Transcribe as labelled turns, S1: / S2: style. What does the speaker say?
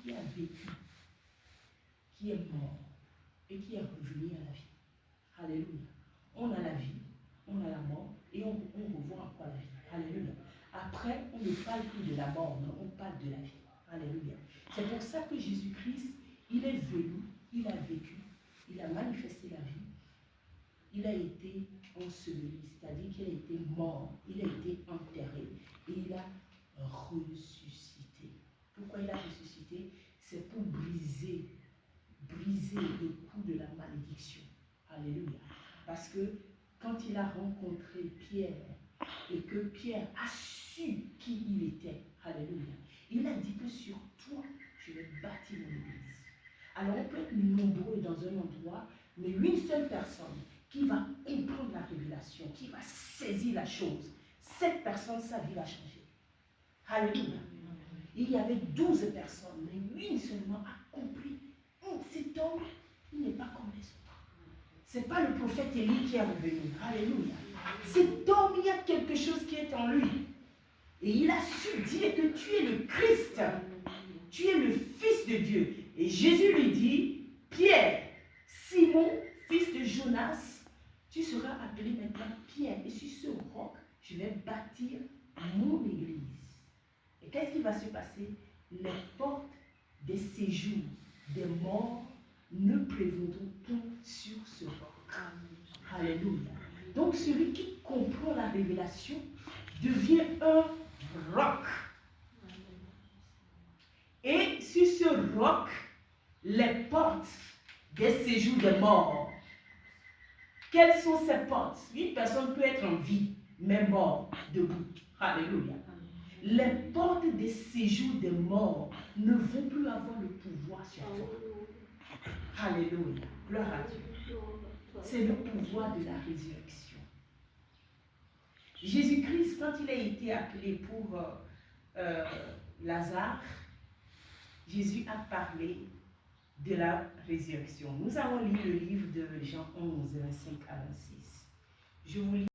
S1: qui a vécu, qui est mort et qui est revenu à la vie. Alléluia. On a la vie, on a la mort et on revoit encore la vie. Alléluia. Après, on ne parle plus de la mort, mais on parle de la vie. Alléluia. C'est pour ça que Jésus-Christ, il est venu, il a vécu, il a manifesté la vie, il a été enseveli, c'est-à-dire qu'il a été mort, il a été enterré et il a ressuscité. Pourquoi il a ressuscité? C'est pour briser le coup de la malédiction. Alléluia. Parce que quand il a rencontré Pierre et que Pierre a su qui il était, alléluia, il a dit que sur toi, je vais bâtir mon église. Alors on peut être nombreux dans un endroit, mais une seule personne qui va comprendre la révélation, qui va saisir la chose, cette personne, sa vie va changer. Alléluia. Il y avait 12 personnes, mais une seulement a compris. Cet homme, il n'est pas comme les autres. Ce n'est pas le prophète Élie qui est revenu. Alléluia. Cet homme, il y a quelque chose qui est en lui. Et il a su dire que tu es le Christ. Tu es le Fils de Dieu. Et Jésus lui dit, Pierre, Simon, fils de Jonas, tu seras appelé maintenant Pierre. Et sur ce roc, je vais bâtir mon église. Et qu'est-ce qui va se passer? Les portes des séjours des morts ne prévaudront point sur ce roc. Alléluia. Donc celui qui comprend la révélation devient un roc. Et sur ce roc, les portes des séjours des morts. Quelles sont ces portes? Une personne peut être en vie, mais mort, debout. Alléluia. Les portes des séjours des morts ne vont plus avoir le pouvoir sur toi. Alléluia. Gloire à Dieu. C'est le pouvoir de la résurrection. Jésus-Christ, quand il a été appelé pour Lazare, Jésus a parlé de la résurrection. Nous avons lu le livre de Jean 11, 25 à 26. Je vous lis.